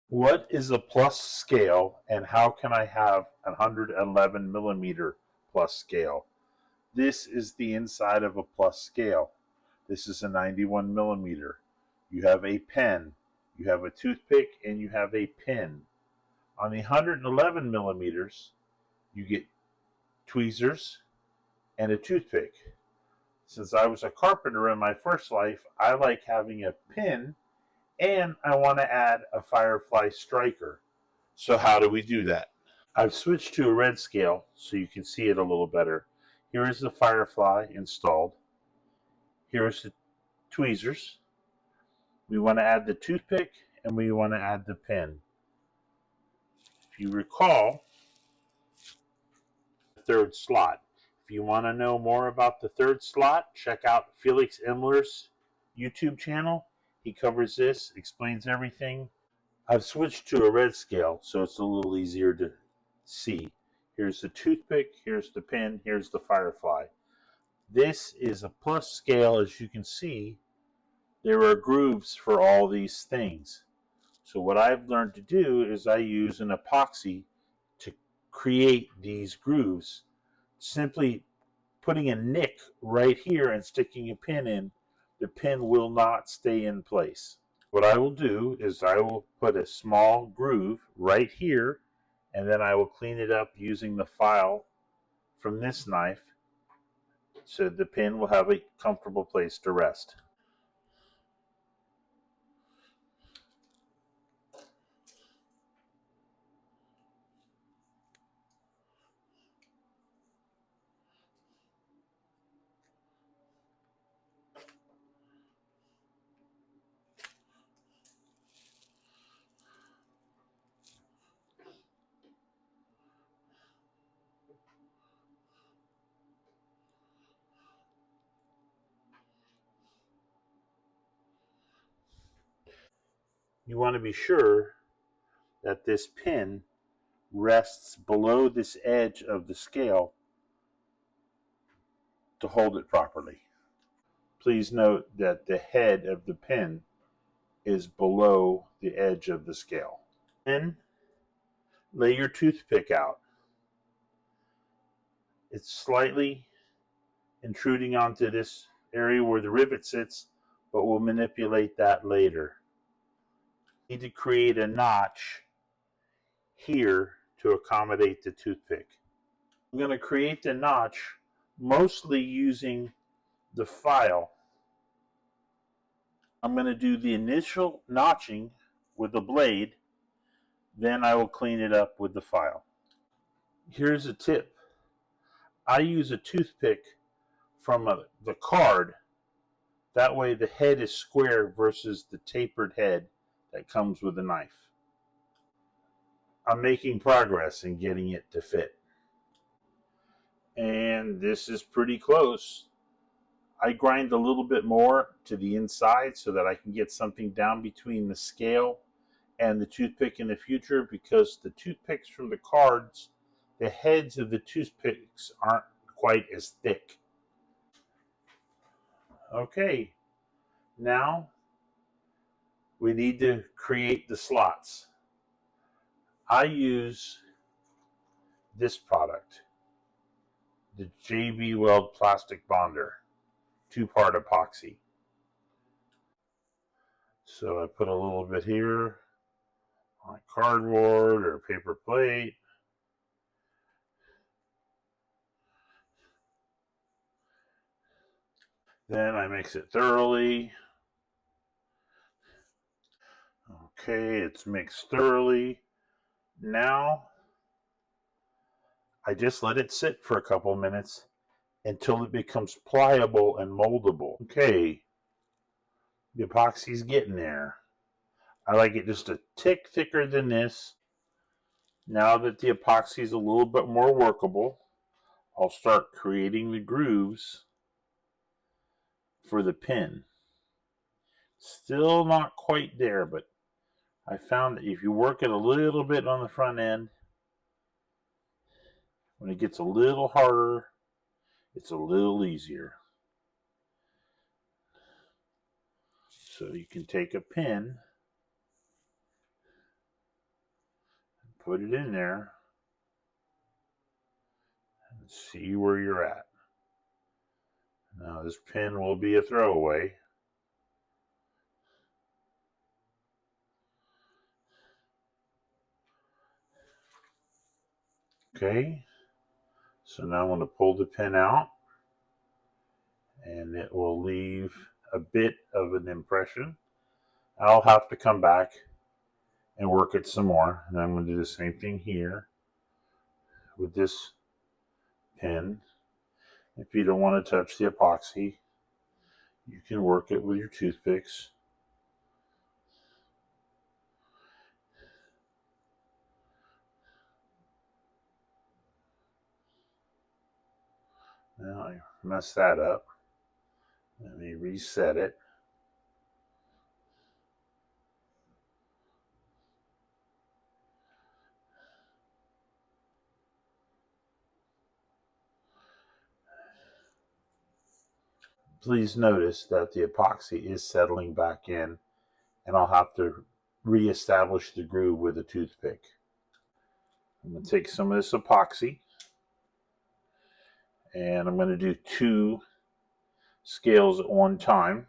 What is a plus scale and how can I have a 111 millimeter plus scale? This is the inside of a plus scale. This is a 91 millimeter. You have a pen, you have a toothpick, and you have a pin. On the 111 millimeters, you get tweezers and a toothpick. Since I was a carpenter in my first life, I like having a pin and I want to add a Firefly striker. So how do we do that? I've switched to a red scale so you can see it a little better. Here is the Firefly installed. Here is the tweezers. We want to add the toothpick and we want to add the pin. If you recall, the third slot. If you want to know more about the third slot, check out Felix Imler's YouTube channel. He covers this, explains everything. I've switched to a red scale so it's a little easier to see. Here's the toothpick, here's the pin, here's the Firefly. This is a plus scale. As you can see, there are grooves for all these things. So what I've learned to do is I use an epoxy to create these grooves. Simply putting a nick right here and sticking a pin in, the pin will not stay in place. What I will do is I will put a small groove right here, and then I will clean it up using the file from this knife so the pin will have a comfortable place to rest. You want to be sure that this pin rests below this edge of the scale to hold it properly. Please note that the head of the pin is below the edge of the scale. Then lay your toothpick out. It's slightly intruding onto this area where the rivet sits, but we'll manipulate that later. You need to create a notch here to accommodate the toothpick. I'm going to create the notch mostly using the file. I'm going to do the initial notching with the blade, then I will clean it up with the file. Here's a tip. I use a toothpick from the card. That way the head is square versus the tapered head that comes with the knife. I'm making progress in getting it to fit. And this is pretty close. I grind a little bit more to the inside so that I can get something down between the scale and the toothpick in the future, because the toothpicks from the cards, the heads of the toothpicks aren't quite as thick. Okay, now we need to create the slots. I use this product, the JB Weld Plastic Bonder, 2-part epoxy. So I put a little bit here on cardboard or paper plate. Then I mix it thoroughly. Okay, it's mixed thoroughly. Now I just let it sit for a couple minutes until it becomes pliable and moldable. Okay, the epoxy's getting there. I like it just a tick thicker than this. Now that the epoxy is a little bit more workable, I'll start creating the grooves for the pin. Still not quite there, but I found that if you work it a little bit on the front end, when it gets a little harder, it's a little easier. So you can take a pin put it in there and see where you're at. Now this pin will be a throwaway. Okay, so now I'm going to pull the pin out, and it will leave a bit of an impression. I'll have to come back and work it some more, and I'm going to do the same thing here with this pin. If you don't want to touch the epoxy, you can work it with your toothpicks. Now I messed that up. Let me reset it. Please notice that the epoxy is settling back in, and I'll have to reestablish the groove with a toothpick. I'm going to take some of this epoxy, and I'm going to do 2 scales at one time.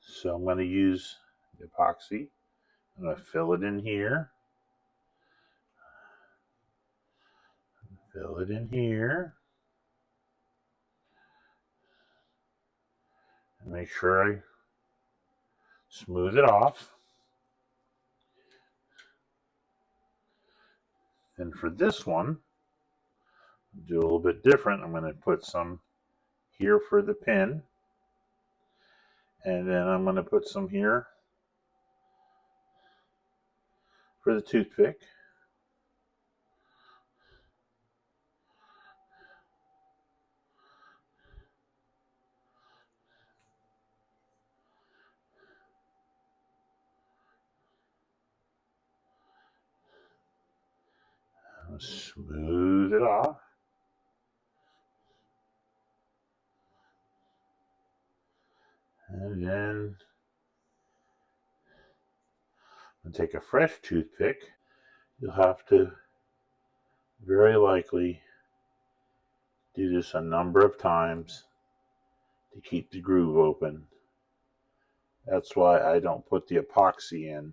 So I'm going to use the epoxy. I'm going to fill it in here. Fill it in here. And make sure I smooth it off. And for this one, do a little bit different. I'm going to put some here for the pin. And then I'm going to put some here for the toothpick. Smooth it off. And then I'm going to take a fresh toothpick. You'll have to very likely do this a number of times to keep the groove open. That's why I don't put the epoxy in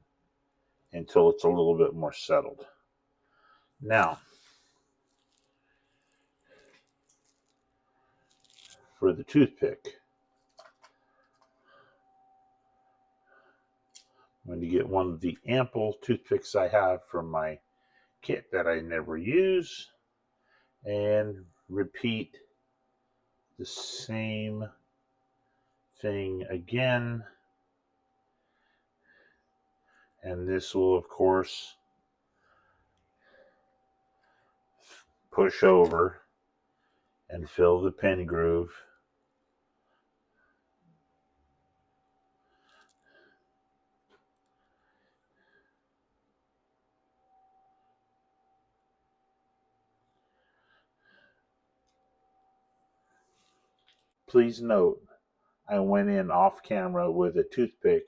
until it's a little bit more settled. Now, for the toothpick, I'm going to get one of the ample toothpicks I have from my kit that I never use and repeat the same thing again. And this will, of course, push over and fill the pin groove. Please note, I went in off camera with a toothpick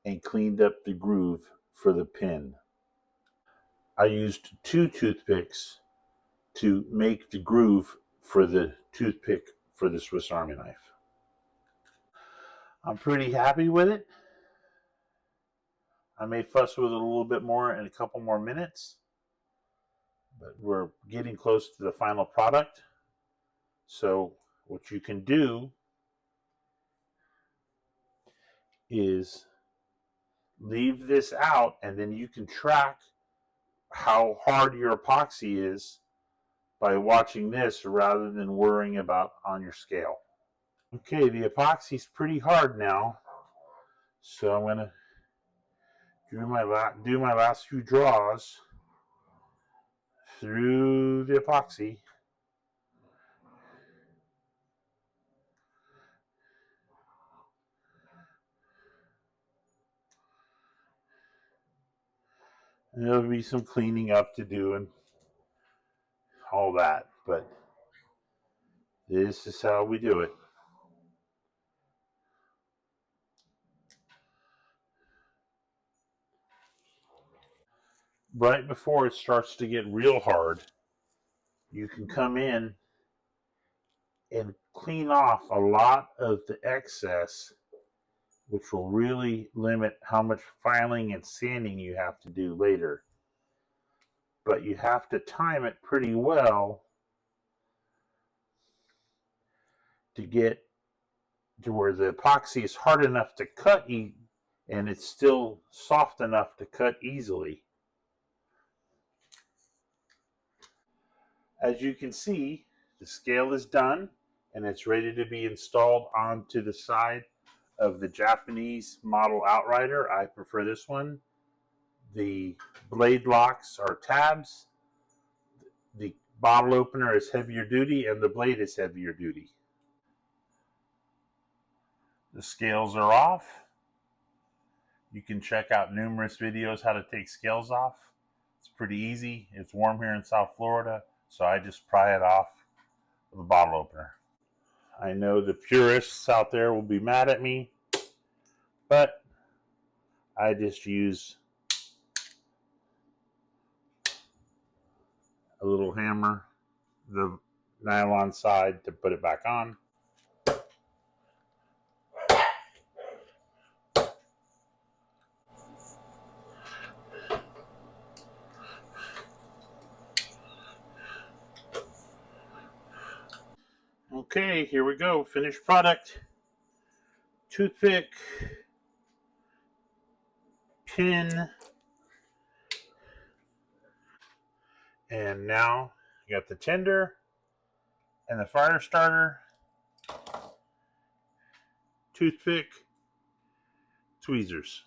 and cleaned up the groove for the pin. I used 2 toothpicks to make the groove for the toothpick for the Swiss Army knife. I'm pretty happy with it. I may fuss with it a little bit more in a couple more minutes, but we're getting close to the final product. So what you can do is leave this out, and then you can track how hard your epoxy is by watching this rather than worrying about on your scale. Okay, the epoxy's pretty hard now, so I'm going to do my last few draws through the epoxy. And there'll be some cleaning up to do and all that, but this is how we do it. right before it starts to get real hard, you can come in and clean off a lot of the excess, which will really limit how much filing and sanding you have to do later. But you have to time it pretty well to get to where the epoxy is hard enough to cut and it's still soft enough to cut easily. As you can see, the scale is done and it's ready to be installed onto the side of the Japanese model Outrider. I prefer this one. The blade locks are tabs. The bottle opener is heavier duty and the blade is heavier duty. The scales are off. You can check out numerous videos how to take scales off. It's pretty easy. It's warm here in South Florida, so I just pry it off with a bottle opener. I know the purists out there will be mad at me, but I just use a little hammer, the nylon side, to put it back on. Okay, here we go. Finished product. Toothpick, pin, and now you got the tinder and the fire starter, toothpick, tweezers.